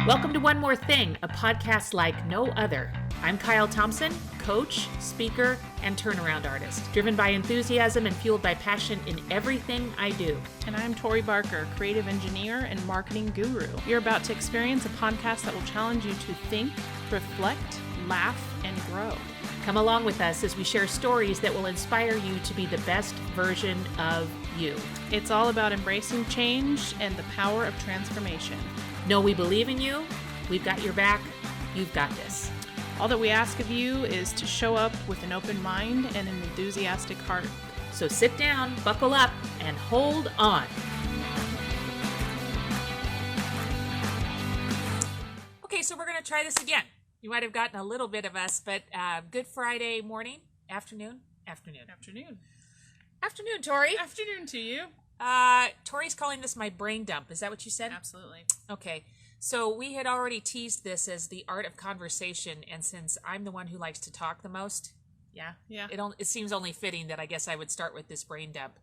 Welcome to One More Thing, a podcast like no other. I'm Kyle Thompson, coach, speaker, and turnaround artist, driven by enthusiasm and fueled by passion in everything I do. And I'm Tori Barker, creative engineer and marketing guru. You're about to experience a podcast that will challenge you to think, reflect, laugh, and grow. Come along with us as we share stories that will inspire you to be the best version of you. It's all about embracing change and the power of transformation. Know we believe in you. We've got your back. You've got this. All that we ask of you is to show up with an open mind and an enthusiastic heart. So sit down, buckle up, and hold on. Okay, so we're going to try this again. You might have gotten a little bit of us, but Good Friday morning, afternoon, Tori. Afternoon to you. Tori's calling this my brain dump. Is that what you said? Absolutely. Okay. So we had already teased this as the art of conversation, and since I'm the one who likes to talk the most, it seems only fitting that I guess I would start with this brain dump.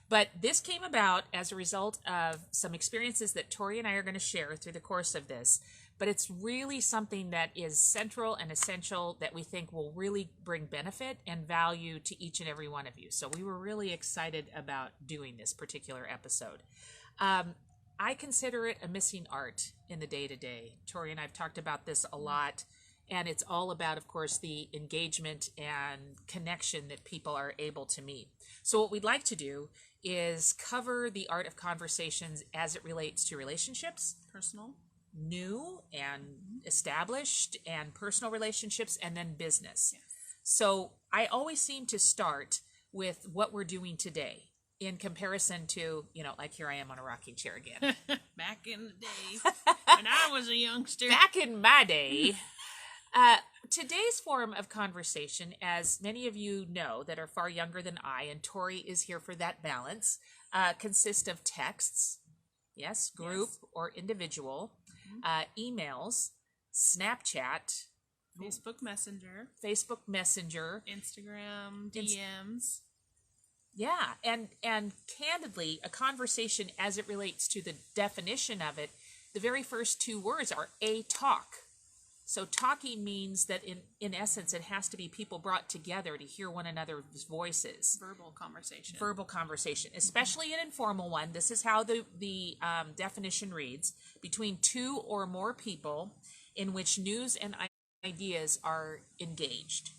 But this came about as a result of some experiences that Tori and I are going to share through the course of this. But it's really something that is central and essential that we think will really bring benefit and value to each and every one of you. So we were really excited about doing this particular episode. I consider it a missing art in the day-to-day. Tori and I have talked about this a lot, and it's all about, of course, the engagement and connection that people are able to meet. So what we'd like to do is cover the art of conversations as it relates to relationships, Personal, new and established, and personal relationships, and then business. Yes. So I always seem to start with what we're doing today in comparison to, like here I am on a rocking chair again. Back in the day when I was a youngster. Back in my day. Today's form of conversation, as many of you know that are far younger than I, and Tori is here for that balance, consists of texts, group or individual, emails, Snapchat, Facebook Messenger, Instagram, DMs. Yeah, and candidly, a conversation as it relates to the definition of it, the very first two words are a talk. So talking means that in essence, it has to be people brought together to hear one another's voices. Verbal conversation, especially an informal one. This is how the definition reads: between two or more people in which news and ideas are exchanged.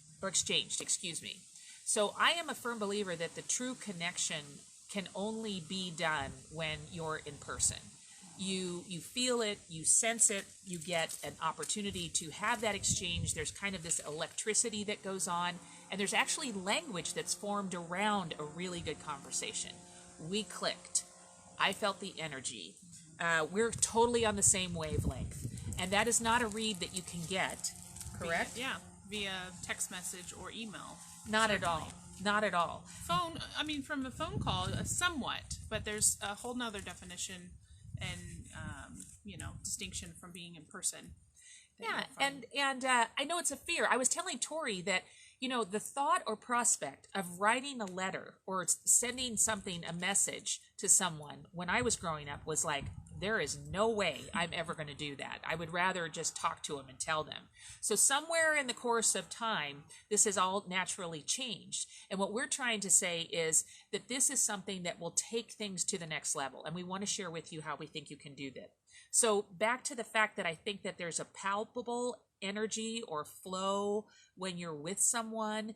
So I am a firm believer that the true connection can only be done when you're in person. You feel it, you sense it, you get an opportunity to have that exchange. There's kind of this electricity that goes on, and there's actually language that's formed around a really good conversation. We clicked. I felt the energy. We're totally on the same wavelength, and that is not a read that you can get, correct? Via text message or email. Not at all. Phone, from a phone call, somewhat, but there's a whole nother definition and, distinction from being in person. Yeah, and I know it's a fear. I was telling Tori that, the thought or prospect of writing a letter or sending a message to someone when I was growing up was like, there is no way I'm ever going to do that. I would rather just talk to them and tell them. So somewhere in the course of time, this has all naturally changed. And what we're trying to say is that this is something that will take things to the next level. And we want to share with you how we think you can do that. So back to the fact that I think that there's a palpable energy or flow when you're with someone.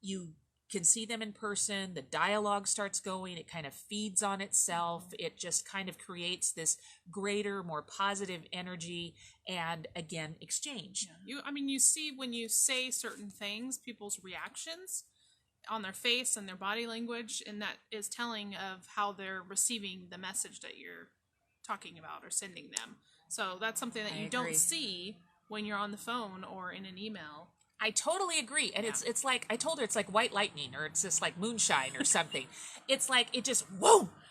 You can see them in person, the dialogue starts going, it kind of feeds on itself, it just kind of creates this greater, more positive energy, and again, exchange. Yeah. You see when you say certain things, people's reactions on their face and their body language, and that is telling of how they're receiving the message that you're talking about or sending them. So that's something that you don't see when you're on the phone or in an email. I totally agree. And it's like, I told her it's like white lightning, or it's just like moonshine or something. It's like it just,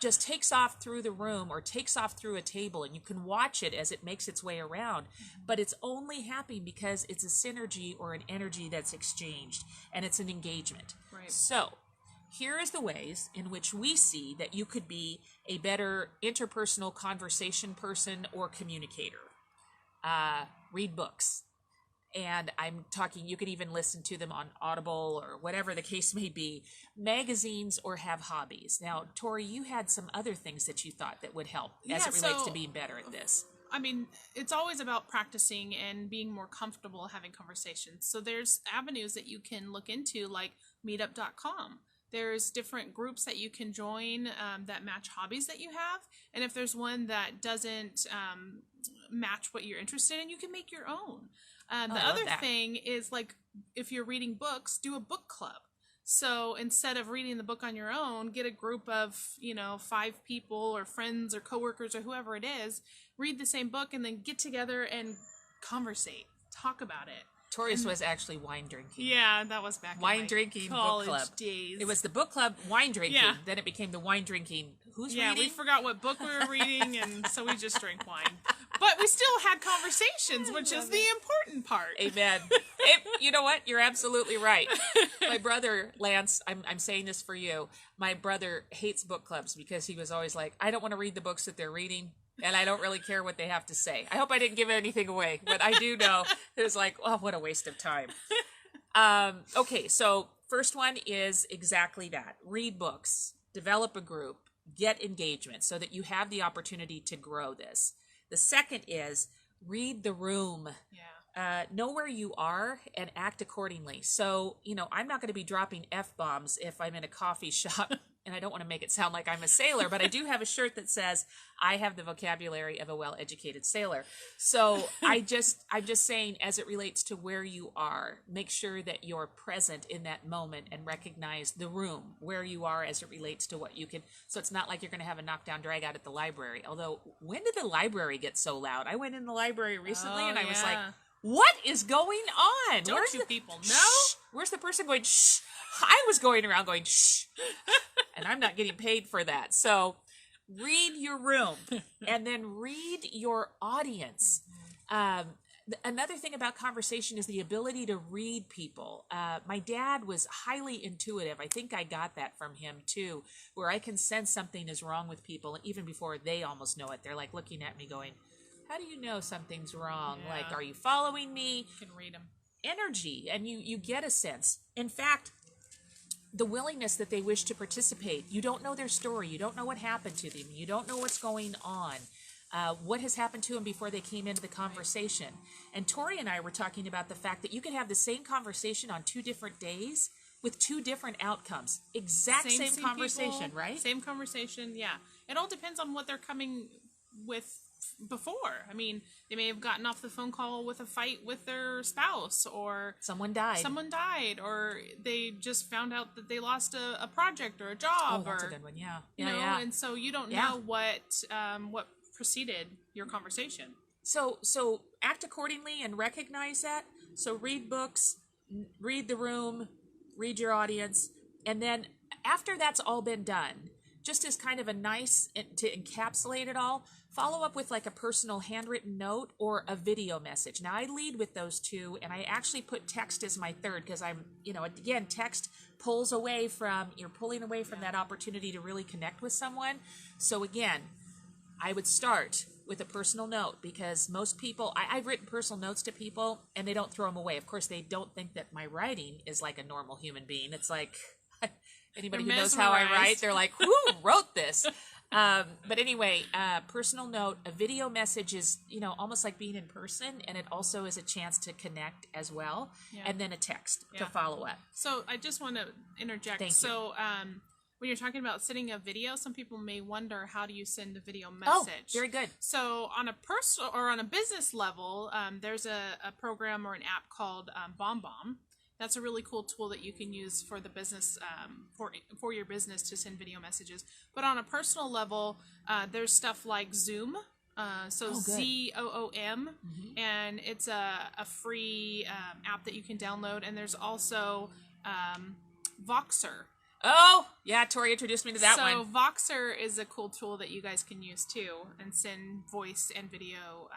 just takes off through the room or takes off through a table, and you can watch it as it makes its way around. But it's only happening because it's a synergy or an energy that's exchanged, and it's an engagement. Right. So here is the ways in which we see that you could be a better interpersonal conversation person or communicator. read books. And I'm talking, you could even listen to them on Audible or whatever the case may be, magazines, or have hobbies. Now, Tori, you had some other things that you thought that would help as it relates to being better at this. I mean, it's always about practicing and being more comfortable having conversations. So there's avenues that you can look into, like meetup.com. There's different groups that you can join that match hobbies that you have. And if there's one that doesn't match what you're interested in, you can make your own. The other thing is, like, if you're reading books, do a book club. So instead of reading the book on your own, get a group of, 5 people or friends or coworkers or whoever it is, read the same book, and then get together and conversate, talk about it. Tori's was actually wine drinking. Yeah, that was back wine in my drinking college book club days. It was the book club wine drinking. Yeah. Then it became the wine drinking. Who's yeah, reading? we forgot what book we were reading, and so we just drank wine. But we still had conversations, which is the important part. Amen. You know what? You're absolutely right. My brother, Lance, I'm saying this for you. My brother hates book clubs because he was always like, I don't want to read the books that they're reading, and I don't really care what they have to say. I hope I didn't give anything away, but I do know it was like, oh, what a waste of time. Okay, so first one is exactly that. Read books, develop a group, get engagement so that you have the opportunity to grow this. The second is read the room. Yeah. Know where you are and act accordingly. So, I'm not going to be dropping F-bombs if I'm in a coffee shop, and I don't want to make it sound like I'm a sailor, but I do have a shirt that says, I have the vocabulary of a well-educated sailor. So I'm just saying, as it relates to where you are, make sure that you're present in that moment and recognize the room, where you are as it relates to what you can. So it's not like you're going to have a knockdown drag out at the library. Although, when did the library get so loud? I went in the library recently and I was like, what is going on? Don't you people know? Shh. Where's the person going, shh? I was going around going, shh. And I'm not getting paid for that. So read your room and then read your audience. Another thing about conversation is the ability to read people. My dad was highly intuitive. I think I got that from him too, where I can sense something is wrong with people. And even before they almost know it, they're like looking at me going, how do you know something's wrong? Yeah. Like, are you following me? You can read them. Energy, and you get a sense. In fact, the willingness that they wish to participate. You don't know their story. You don't know what happened to them. You don't know what's going on. What has happened to them before they came into the conversation. And Tori and I were talking about the fact that you could have the same conversation on 2 different days with 2 different outcomes. Same conversation, people, right? Same conversation, yeah. It all depends on what they're coming with before. I mean, they may have gotten off the phone call with a fight with their spouse, or someone died, or they just found out that they lost a project or a job. Oh, that's or, a good one. Yeah. And so you don't know what preceded your conversation. So act accordingly and recognize that. So read books, read the room, read your audience, and then after that's all been done, just as kind of a nice, to encapsulate it all, follow up with like a personal handwritten note or a video message. Now I lead with those 2, and I actually put text as my third because I'm, again, text pulls away from, you're pulling away from that opportunity to really connect with someone. So again, I would start with a personal note because most people, I've written personal notes to people and they don't throw them away. Of course, they don't think that my writing is like a normal human being. It's like, anybody who knows how I write, they're like, who wrote this? But anyway, personal note, a video message is, almost like being in person, and it also is a chance to connect as well. Yeah. And then a text to follow up. So I just want to interject. Thank you. When you're talking about sending a video, some people may wonder, how do you send a video message? Oh, very good. So on a personal or on a business level, there's a program or an app called BombBomb. That's a really cool tool that you can use for the business, for your business to send video messages. But on a personal level, there's stuff like Zoom. Zoom, and it's a free app that you can download. And there's also Voxer. Oh, yeah, Tori introduced me to that one. So Voxer is a cool tool that you guys can use too, and send voice and video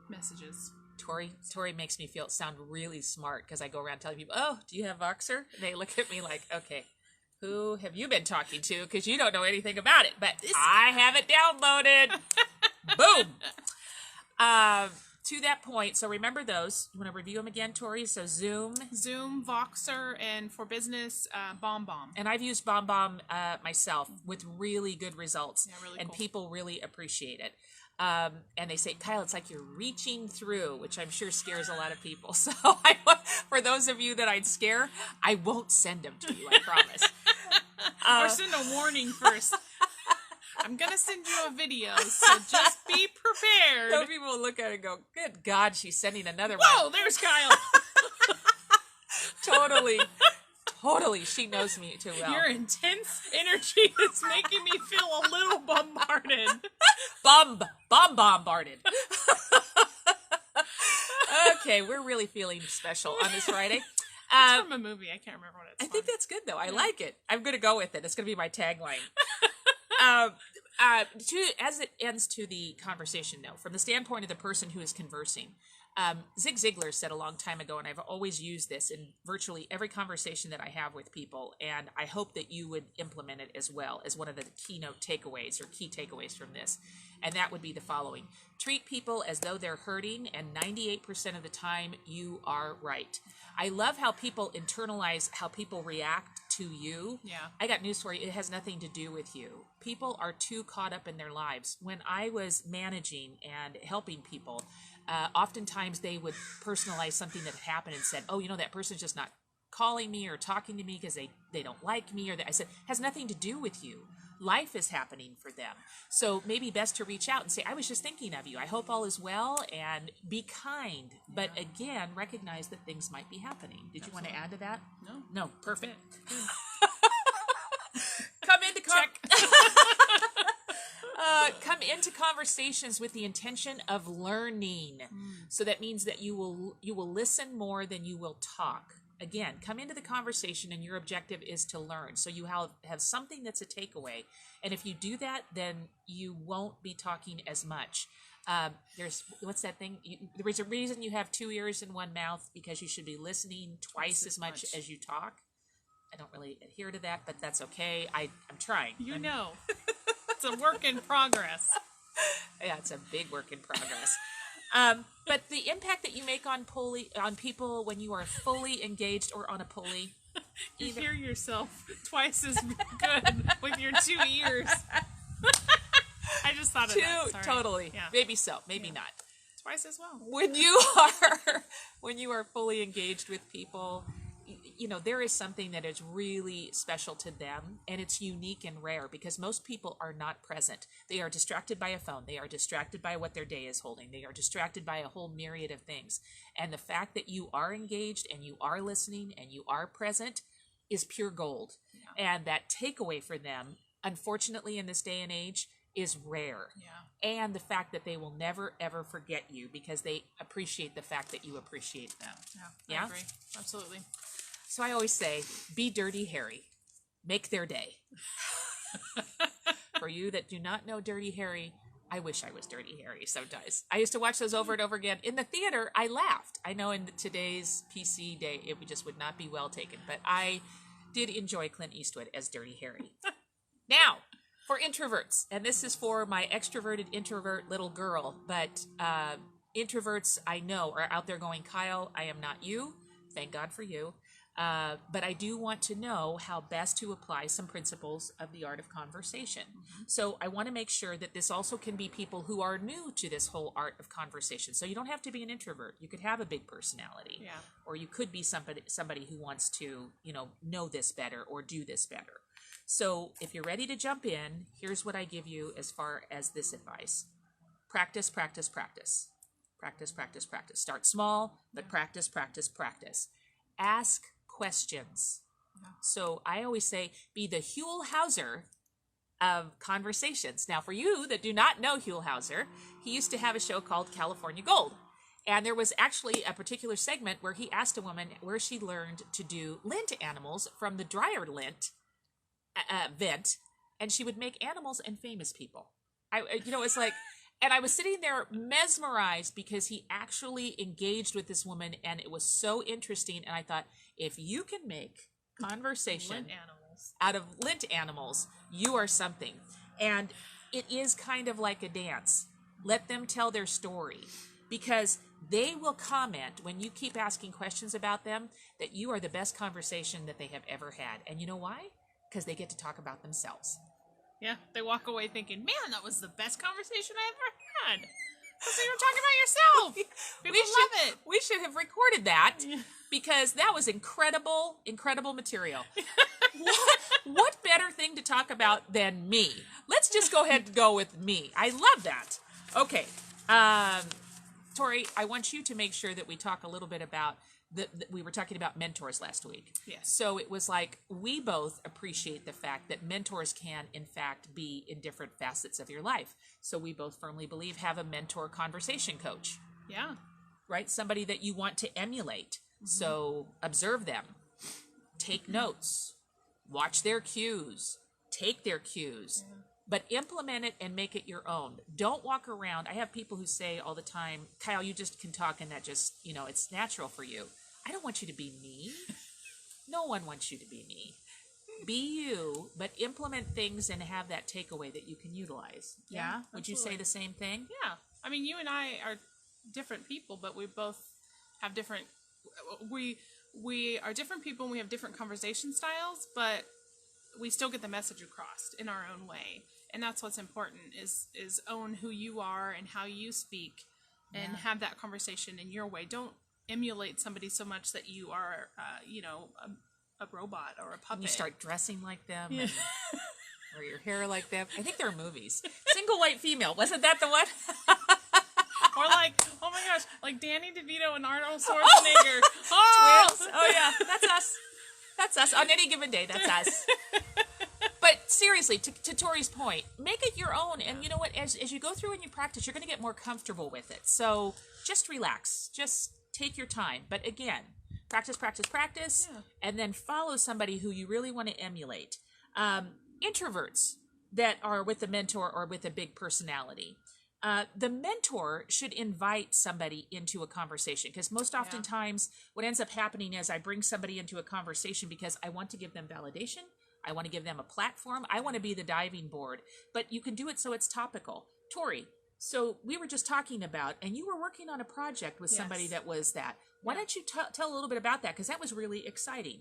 messages. Tori makes me sound really smart because I go around telling people, oh, do you have Voxer? And they look at me like, okay, who have you been talking to? Because you don't know anything about it. But I have it downloaded. Boom. to that point, so remember those. You want to review them again, Tori? So Zoom, Voxer, and for business, BombBomb. and I've used BombBomb myself with really good results, really and cool. people really appreciate it. And they say, Kyle, it's like you're reaching through, which I'm sure scares a lot of people. So for those of you that I'd scare, I won't send them to you, I promise. Or send a warning first. I'm going to send you a video, so just be prepared. So people will look at it and go, good God, she's sending another Whoa, one. there's Kyle. Totally. She knows me too well. Your intense energy is making me feel a little bombarded. Bombarded. Okay, we're really feeling special on this Friday. It's from a movie. I can't remember what it's I from. think that's good, though. I like it. I'm going to go with it. It's going to be my tagline. As it ends to the conversation, though, from the standpoint of the person who is conversing, Zig Ziglar said a long time ago, and I've always used this in virtually every conversation that I have with people, and I hope that you would implement it as well as one of the keynote takeaways or key takeaways from this, and that would be the following. Treat people as though they're hurting, and 98% of the time, you are right. I love how people internalize how people react to you. Yeah. I got news for you. It has nothing to do with you. People are too caught up in their lives. When I was managing and helping people, oftentimes they would personalize something that had happened and said, oh, that person's just not calling me or talking to me because they don't like me. I said, has nothing to do with you. Life is happening for them. So maybe best to reach out and say, I was just thinking of you. I hope all is well, and be kind. But again, recognize that things might be happening. Did you want to add to that? No. Perfect. Come into conversations with the intention of learning. So that means that you will listen more than you will talk. Again, come into the conversation and your objective is to learn. So you have something that's a takeaway. And if you do that, then you won't be talking as much. What's that thing? There's a reason you have 2 ears and 1 mouth, because you should be listening twice as much as you talk. I don't really adhere to that, but that's okay. I'm trying. It's a work in progress. Yeah, it's a big work in progress. But the impact that you make on people when you are fully engaged or on a pulley. You hear yourself twice as good with your 2 ears. I just thought of that. Sorry. Totally. Yeah. Maybe so. Maybe not. Twice as well. When you are fully engaged with people, there is something that is really special to them, and it's unique and rare because most people are not present. They are distracted by a phone. They are distracted by what their day is holding. They are distracted by a whole myriad of things. And the fact that you are engaged and you are listening and you are present is pure gold. Yeah. And that takeaway for them, unfortunately, in this day and age, is rare. Yeah. And the fact that they will never, ever forget you because they appreciate the fact that you appreciate them. Yeah, I agree. Absolutely. So I always say, be Dirty Harry. Make their day. For you that do not know Dirty Harry, I wish I was Dirty Harry sometimes. I used to watch those over and over again. In the theater, I laughed. I know in today's PC day, it just would not be well taken. But I did enjoy Clint Eastwood as Dirty Harry. Now, for introverts, and this is for my extroverted introvert little girl, but introverts I know are out there going, Kyle, I am not you. Thank God for you. But I do want to know how best to apply some principles of the art of conversation. Mm-hmm. So I want to make sure that this also can be people who are new to this whole art of conversation. So you don't have to be an introvert. You could have a big personality. Yeah. Or you could be somebody who wants to, know this better or do this better. So if you're ready to jump in, here's what I give you as far as this advice. Practice, practice, practice. Practice, practice, practice. Start small, but practice, practice, practice. Ask questions. So I always say, be the Huell Hauser of conversations. Now, for you that do not know Huell Hauser, he used to have a show called California Gold. And there was actually a particular segment where he asked a woman where she learned to do lint animals from the dryer lint vent, and she would make animals and famous people. It's like, and I was sitting there mesmerized because he actually engaged with this woman, and it was so interesting. And I thought, if you can make conversation out of lint animals, you are something. And it is kind of like a dance. Let them tell their story. because they will comment when you keep asking questions about them that you are the best conversation that they have ever had. And you know why? Because they get to talk about themselves. Yeah, they walk away thinking, man, that was the best conversation I ever had. So you were talking about yourself. People love it. We should have recorded that because that was incredible material. What better thing to talk about than me? Let's just go ahead and go with me. I love that. Okay. Tori, I want you to make sure that we talk a little bit about we were talking about mentors last week. Yes. So it was like we both appreciate the fact that mentors can, in fact, be in different facets of your life. So we both firmly believe have a mentor conversation coach. Yeah. Right? Somebody that you want to emulate. Mm-hmm. So observe them. Take notes. Watch their cues. Take their cues. Yeah. But implement it and make it your own. Don't walk around. I have people who say all the time, Kyle, you just can talk and that just, it's natural for you. I don't want you to be me. No one wants you to be me. Be you, but implement things and have that takeaway that you can utilize. Yeah. Would absolutely. You say the same thing? Yeah. I mean, you and I are different people, but we both have different, we are different people and we have different conversation styles, but we still get the message across in our own way. And that's what's important is own who you are and how you speak and have that conversation in your way. Don't emulate somebody so much that you are, a robot or a puppet. You start dressing like them or your hair like them. I think there are movies. Single white female. Wasn't that the one? Or like, oh my gosh, like Danny DeVito and Arnold Schwarzenegger. Twins. Oh yeah, that's us. That's us. On any given day, that's us. But seriously, to Tori's point, make it your own. And you know what? As you go through and you practice, you're going to get more comfortable with it. So just relax. Just take your time. But again, practice, and then follow somebody who you really want to emulate. Introverts that are with a mentor or with a big personality. The mentor should invite somebody into a conversation because most oftentimes what ends up happening is I bring somebody into a conversation because I want to give them validation. I want to give them a platform. I want to be the diving board, but you can do it so it's topical. Tori, so we were just talking about, and you were working on a project with somebody that was that. Why don't you tell a little bit about that? Because that was really exciting.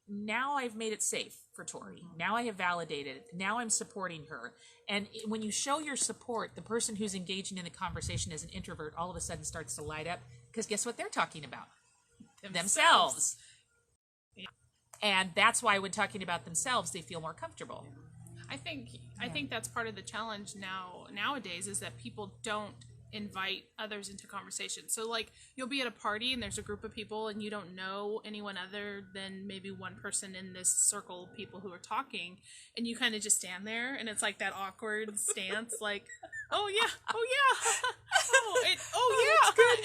Now I've made it safe for Tori. Now I have validated it. Now I'm supporting her. And when you show your support, the person who's engaging in the conversation as an introvert all of a sudden starts to light up because guess what they're talking about? Themselves. Yeah. And that's why when talking about themselves, they feel more comfortable. I think that's part of the challenge nowadays is that people don't invite others into conversation. So like you'll be at a party and there's a group of people and you don't know anyone other than maybe one person in this circle of people who are talking and you kind of just stand there and it's like that awkward stance like oh yeah and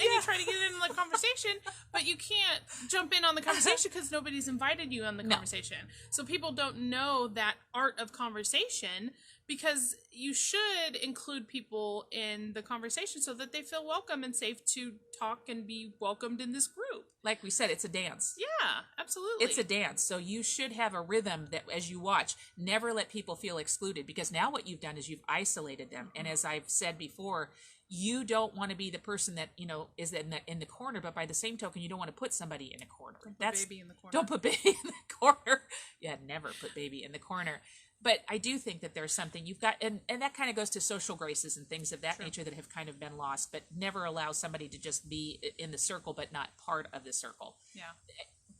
you try to get in the conversation but you can't jump in on the conversation because nobody's invited you on the conversation. So people don't know that art of conversation because you should include people in the conversation so that they feel welcome and safe to talk and be welcomed in this group. Like we said, it's a dance. Yeah, absolutely. It's a dance. So you should have a rhythm that as you watch, never let people feel excluded because now what you've done is you've isolated them. And as I've said before, you don't want to be the person that, is in the corner, but by the same token, you don't want to put somebody in a corner. Baby in the corner. Don't put baby in the corner. Yeah, never put baby in the corner. But I do think that there's something you've got, and that kind of goes to social graces and things of that nature that have kind of been lost, but never allow somebody to just be in the circle, but not part of the circle. Yeah.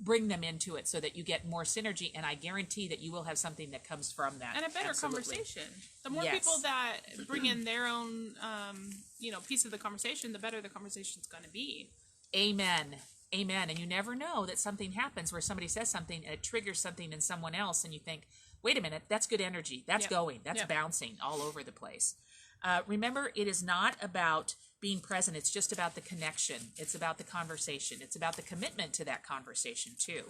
Bring them into it so that you get more synergy, and I guarantee that you will have something that comes from that. And a better conversation. The more people that bring in their own, piece of the conversation, the better the conversation's going to be. Amen. Amen. And you never know that something happens where somebody says something and it triggers something in someone else, and you think, wait a minute, that's good energy. That's going. That's bouncing all over the place. Remember, it is not about being present. It's just about the connection. It's about the conversation. It's about the commitment to that conversation, too.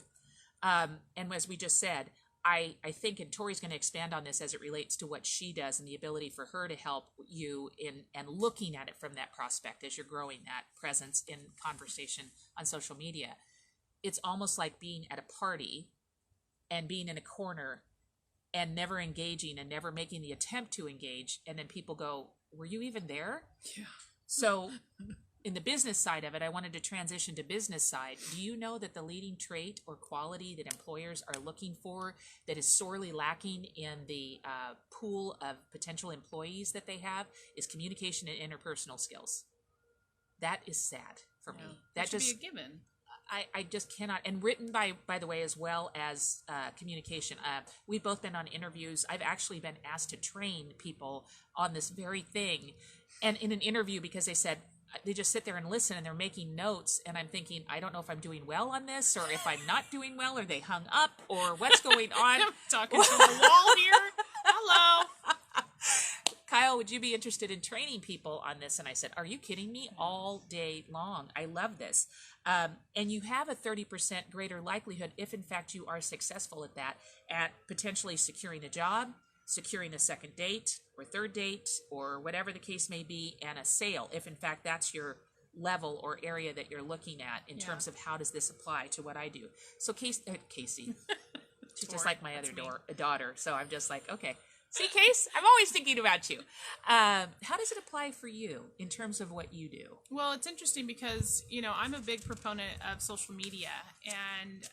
And as we just said, I think, and Tori's going to expand on this as it relates to what she does and the ability for her to help you in and looking at it from that prospect as you're growing that presence in conversation on social media. It's almost like being at a party and being in a corner and never engaging and never making the attempt to engage. And then people go, were you even there? Yeah. So in the business side of it, I wanted to transition to business side. Do you know that the leading trait or quality that employers are looking for that is sorely lacking in the pool of potential employees that they have is communication and interpersonal skills? That is sad for me. That should be a given. I just cannot. And written by the way, as well as communication. We've both been on interviews. I've actually been asked to train people on this very thing. And in an interview, because they said, they just sit there and listen and they're making notes. And I'm thinking, I don't know if I'm doing well on this or if I'm not doing well or they hung up or what's going on. I'm talking to the wall here. Hello. Kyle, would you be interested in training people on this? And I said, are you kidding me? All day long. I love this. And you have a 30% greater likelihood, if in fact you are successful at that, at potentially securing a job, securing a second date or third date or whatever the case may be, and a sale, if in fact that's your level or area that you're looking at in terms of how does this apply to what I do. So Casey, she's just like my other daughter. So I'm just like, okay. See, Case, I'm always thinking about you. How does it apply for you in terms of what you do? Well, it's interesting because, I'm a big proponent of social media, and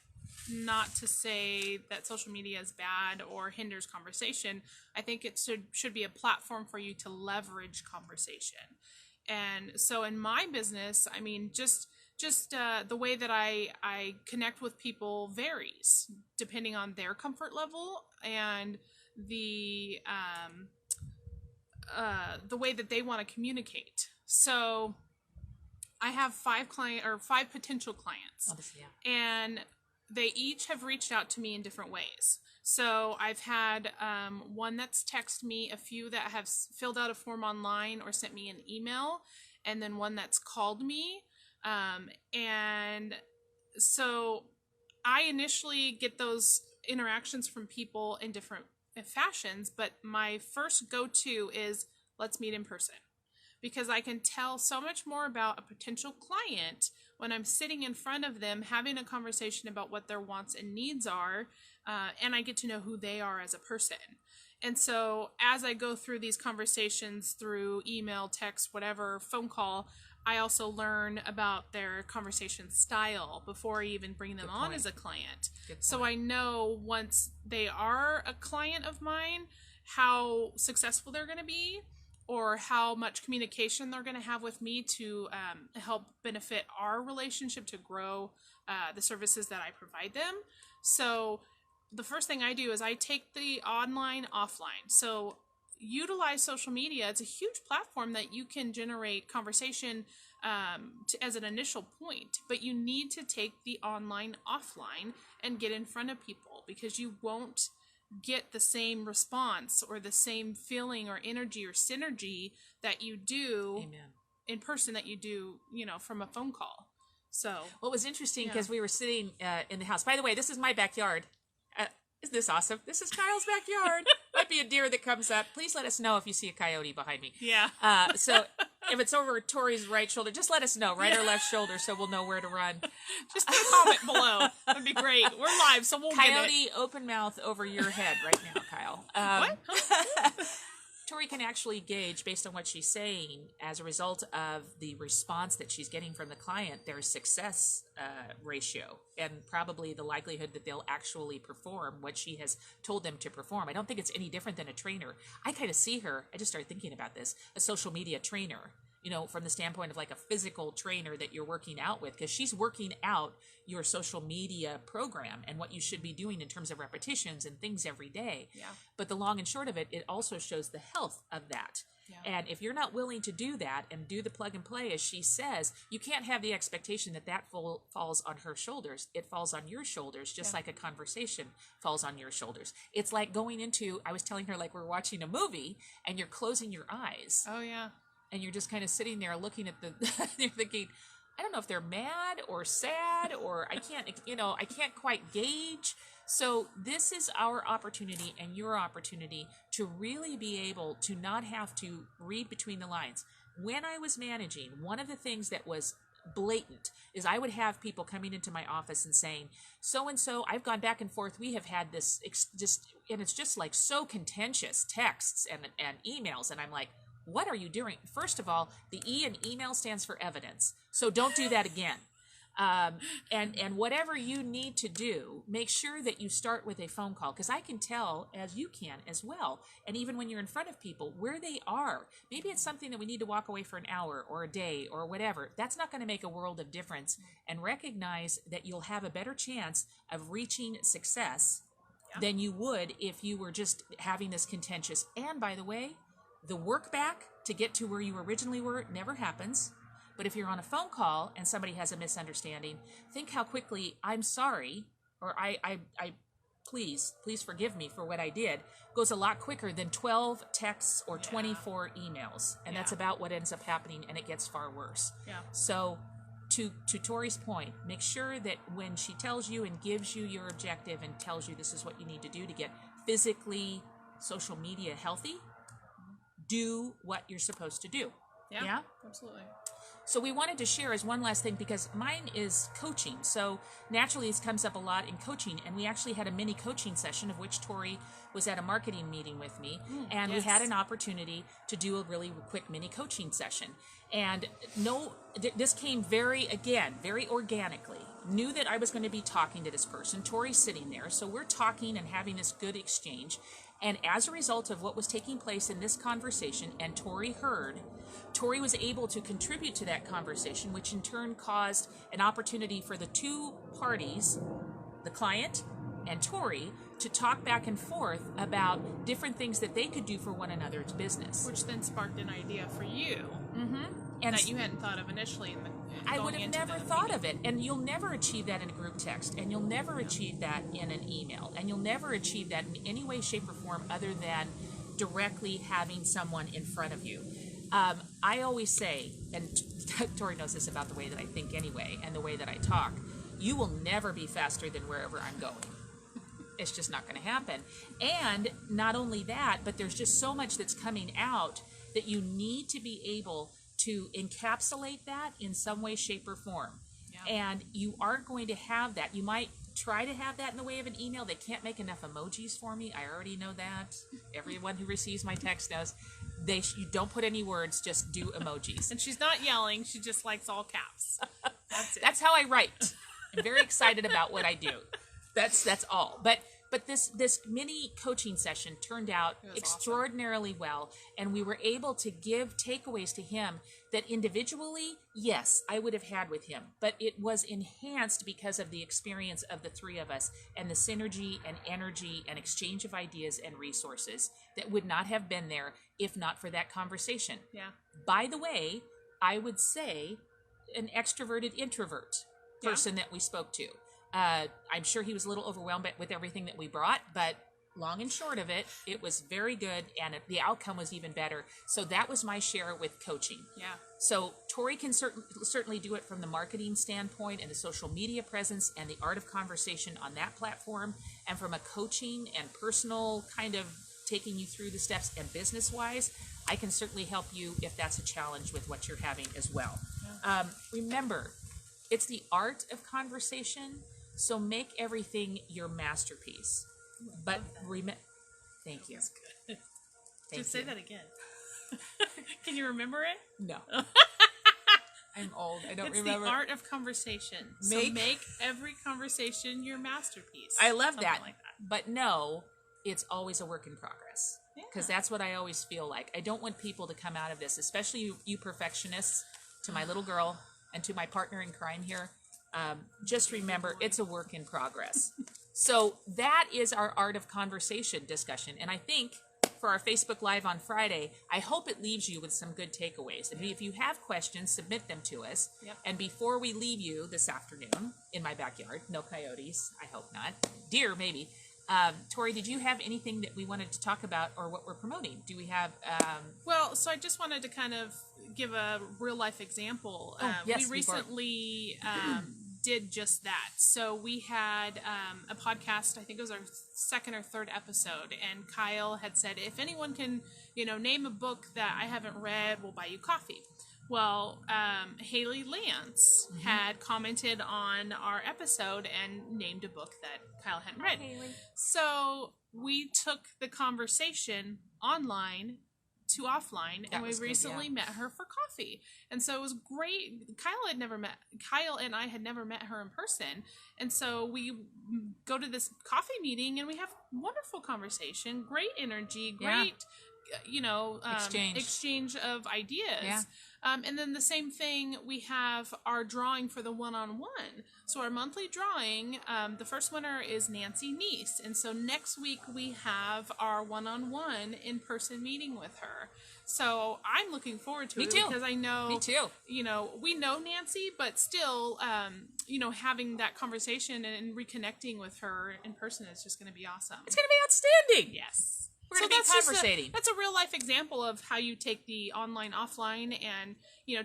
not to say that social media is bad or hinders conversation. I think it should be a platform for you to leverage conversation. And so in my business, I mean, just the way that I connect with people varies depending on their comfort level and the way that they want to communicate. So I have 5 potential clients, and they each have reached out to me in different ways. So I've had one that's texted me, a few that have filled out a form online or sent me an email, and then one that's called me. And so I initially get those interactions from people in different fashions, but my first go-to is let's meet in person, because I can tell so much more about a potential client when I'm sitting in front of them having a conversation about what their wants and needs are, and I get to know who they are as a person. And so as I go through these conversations through email, text, whatever, phone call, I also learn about their conversation style before I even bring them on as a client. So I know once they are a client of mine, how successful they're going to be, or how much communication they're going to have with me to help benefit our relationship, to grow the services that I provide them. So the first thing I do is I take the online offline. So utilize social media. It's a huge platform that you can generate conversation as an initial point, but you need to take the online offline and get in front of people, because you won't get the same response or the same feeling or energy or synergy that you do in person that you do, from a phone call. So what was interesting, because we were sitting in the house, by the way, this is my backyard. Isn't this awesome? This is Kyle's backyard. Might be a deer that comes up. Please let us know if you see a coyote behind me. Yeah. So if it's over Tori's right shoulder, just let us know, right or left shoulder, so we'll know where to run. Just put a comment below. That'd be great. We're live, so we'll get it. Coyote open mouth over your head right now, Kyle. What? Tori can actually gauge, based on what she's saying, as a result of the response that she's getting from the client, their success ratio, and probably the likelihood that they'll actually perform what she has told them to perform. I don't think it's any different than a trainer. I kind of see her, I just started thinking about this, a social media trainer, from the standpoint of like a physical trainer that you're working out with, because she's working out your social media program and what you should be doing in terms of repetitions and things every day. Yeah. But the long and short of it, it also shows the health of that. Yeah. And if you're not willing to do that and do the plug and play, as she says, you can't have the expectation that falls on her shoulders. It falls on your shoulders, just like a conversation falls on your shoulders. It's like going into, I was telling her, like we're watching a movie and you're closing your eyes. Oh, yeah. And you're just kind of sitting there looking at you're thinking, I don't know if they're mad or sad, or I can't quite gauge. So this is our opportunity and your opportunity to really be able to not have to read between the lines. When I was managing, one of the things that was blatant is I would have people coming into my office and saying, so-and-so, I've gone back and forth. We have had this and it's just like so contentious texts and emails. And I'm like, what are you doing? First of all, the E in email stands for evidence. So don't do that again. And whatever you need to do, make sure that you start with a phone call, because I can tell, as you can as well, and even when you're in front of people, where they are. Maybe it's something that we need to walk away for an hour or a day or whatever. That's not going to make a world of difference. And recognize that you'll have a better chance of reaching success than you would if you were just having this contentious. And by the way, the work back to get to where you originally were never happens. But if you're on a phone call and somebody has a misunderstanding, think how quickly "I'm sorry" or I please forgive me for what I did goes a lot quicker than 12 texts or 24 emails. And that's about what ends up happening, and it gets far worse. Yeah. So to Tori's point, make sure that when she tells you and gives you your objective and tells you this is what you need to do to get physically social media healthy, do what you're supposed to do. Yeah? Absolutely. So we wanted to share as one last thing, because mine is coaching. So naturally this comes up a lot in coaching, and we actually had a mini coaching session of which Tori was at a marketing meeting with me, and we had an opportunity to do a really quick mini coaching session. And this came very organically. Knew that I was going to be talking to this person. Tori's sitting there, so we're talking and having this good exchange. And as a result of what was taking place in this conversation, and Tori heard, Tori was able to contribute to that conversation, which in turn caused an opportunity for the two parties, the client and Tori, to talk back and forth about different things that they could do for one another's business. Which then sparked an idea for you And that you hadn't thought of initially. I would have never thought of it. And you'll never achieve that in a group text. And you'll never achieve that in an email. And you'll never achieve that in any way, shape, or form other than directly having someone in front of you. I always say, and Tori knows this about the way that I think anyway, and the way that I talk, you will never be faster than wherever I'm going. It's just not going to happen. And not only that, but there's just so much that's coming out that you need to be able to encapsulate that in some way, shape, or form. Yeah. And you aren't going to have that. You might try to have that in the way of an email. They can't make enough emojis for me. I already know that. Everyone who receives my text knows. You don't put any words, just do emojis. And she's not yelling. She just likes all caps. That's it. That's how I write. I'm very excited about what I do. That's all. But this mini coaching session turned out extraordinarily well, and we were able to give takeaways to him that individually, yes, I would have had with him, but it was enhanced because of the experience of the three of us and the synergy and energy and exchange of ideas and resources that would not have been there if not for that conversation. Yeah. By the way, I would say an extroverted introvert person that we spoke to. I'm sure he was a little overwhelmed with everything that we brought, but long and short of it, it was very good, and the outcome was even better. So that was my share with coaching. Yeah. So Tori can certainly do it from the marketing standpoint and the social media presence and the art of conversation on that platform, and from a coaching and personal kind of taking you through the steps and business-wise, I can certainly help you if that's a challenge with what you're having as well. Yeah. Remember, it's the art of conversation. So make everything your masterpiece. But thank you. That's good. Just say that again. Can you remember it? No. I'm old. I don't remember. It's the art of conversation. So make every conversation your masterpiece. I love that. Like that. But no, it's always a work in progress. Because that's what I always feel like. I don't want people to come out of this, especially you perfectionists, to my little girl and to my partner in crime here. Just remember, it's a work in progress. So that is our art of conversation discussion. And I think for our Facebook Live on Friday, I hope it leaves you with some good takeaways. And if you have questions, submit them to us. Yep. And before we leave you this afternoon in my backyard, no coyotes, I hope not. Deer, maybe. Tori, did you have anything that we wanted to talk about or what we're promoting? Do we have... Well, so I just wanted to kind of give a real-life example. Yes, we recently did just that. So we had a podcast, I think it was our second or third episode, and Kyle had said, if anyone can, name a book that I haven't read, we'll buy you coffee. Well, Haley Lance had commented on our episode and named a book that Kyle hadn't read. Haley. So we took the conversation online to offline, That and we was good, recently yeah. met her for coffee, and so it was great. Kyle and I had never met her in person, and so we go to this coffee meeting, and we have wonderful conversation, great energy, great exchange of ideas. Yeah. And then the same thing, we have our drawing for the one-on-one. So our monthly drawing, the first winner is Nancy Neese. And so next week we have our one-on-one in-person meeting with her. So I'm looking forward to Me it too. because I know, Me too. We know Nancy, but still, having that conversation and reconnecting with her in person is just going to be awesome. It's going to be outstanding. Yes. We're going to be conversating. That's a real life example of how you take the online, offline, and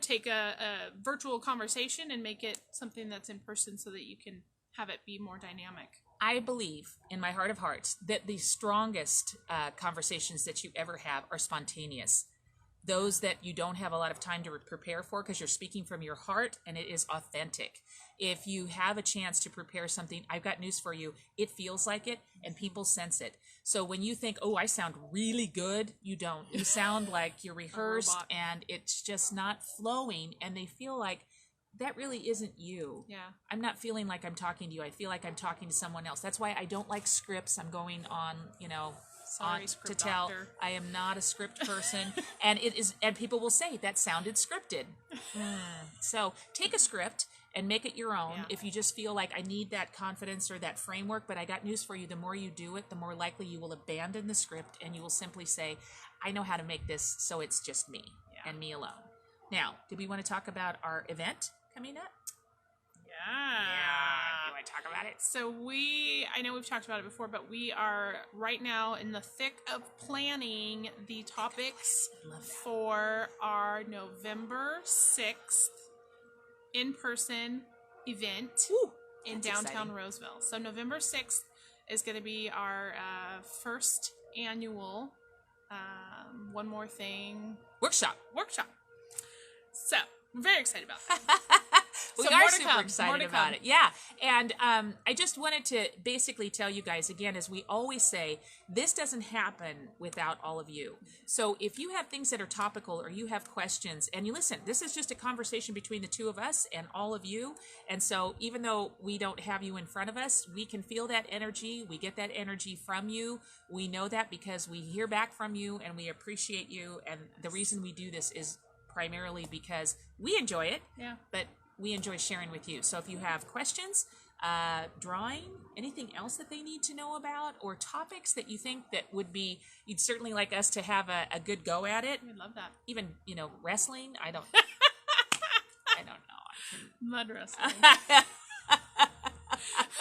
take a virtual conversation and make it something that's in person so that you can have it be more dynamic. I believe in my heart of hearts that the strongest conversations that you ever have are spontaneous. Those that you don't have a lot of time to prepare for because you're speaking from your heart and it is authentic. If you have a chance to prepare something, I've got news for you. It feels like it and people sense it. So when you think, oh, I sound really good, you don't. You sound like you're rehearsed and it's just not flowing, and they feel like that really isn't you. Yeah. I'm not feeling like I'm talking to you. I feel like I'm talking to someone else. That's why I don't like scripts. I'm going on, Sorry, on to script tell. doctor. I am not a script person, and people will say that sounded scripted. So take a script and make it your own. Yeah. If you just feel like I need that confidence or that framework, but I got news for you. The more you do it, the more likely you will abandon the script and you will simply say, I know how to make this so it's just me and me alone. Now, do we want to talk about our event coming up? Yeah. You want to talk about it? So I know we've talked about it before, but we are right now in the thick of planning the topics for our November 6th in-person event in downtown Roseville. So November 6th is going to be our first annual One More Thing Workshop. So I'm very excited about that. We So are more to super come. excited about it. Yeah. And I just wanted to basically tell you guys again, as we always say, this doesn't happen without all of you. So if you have things that are topical or you have questions, and you listen, this is just a conversation between the two of us and all of you. And so even though we don't have you in front of us, we can feel that energy. We get that energy from you. We know that because we hear back from you and we appreciate you. And the reason we do this is primarily because we enjoy it. Yeah. But we enjoy sharing with you. So if you have questions, drawing, anything else that they need to know about, or topics that you think that you'd certainly like us to have a good go at it. We'd love that. Even, wrestling. I don't know. Mud wrestling.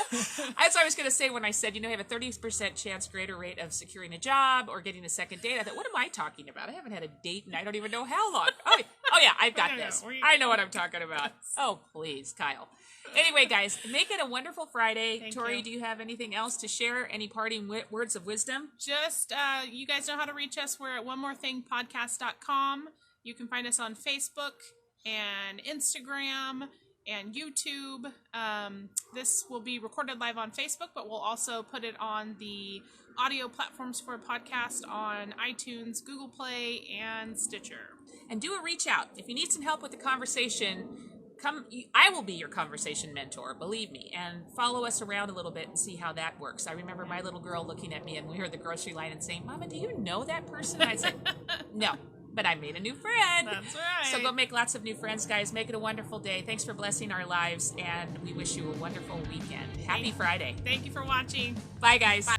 That's what I was going to say when I said, you have a 30% chance greater rate of securing a job or getting a second date. I thought, what am I talking about? I haven't had a date and I don't even know how long. Oh yeah, I've got this. I know what I'm talking about. Oh, please, Kyle. Anyway, guys, make it a wonderful Friday. Thank Tori, you. do you have anything else to share? Any parting words of wisdom? Just, you guys know how to reach us. We're at onemorethingpodcast.com. You can find us on Facebook and Instagram and YouTube. This will be recorded live on Facebook, but we'll also put it on the audio platforms for a podcast on iTunes, Google Play, and Stitcher. And do a reach out. If you need some help with the conversation, I will be your conversation mentor, believe me, and follow us around a little bit and see how that works. I remember my little girl looking at me and we were at the grocery line and saying, Mama, do you know that person? I said, no, but I made a new friend. That's right. So go make lots of new friends, guys. Make it a wonderful day. Thanks for blessing our lives, and we wish you a wonderful weekend. Happy Friday. Thank you for watching. Bye, guys. Bye.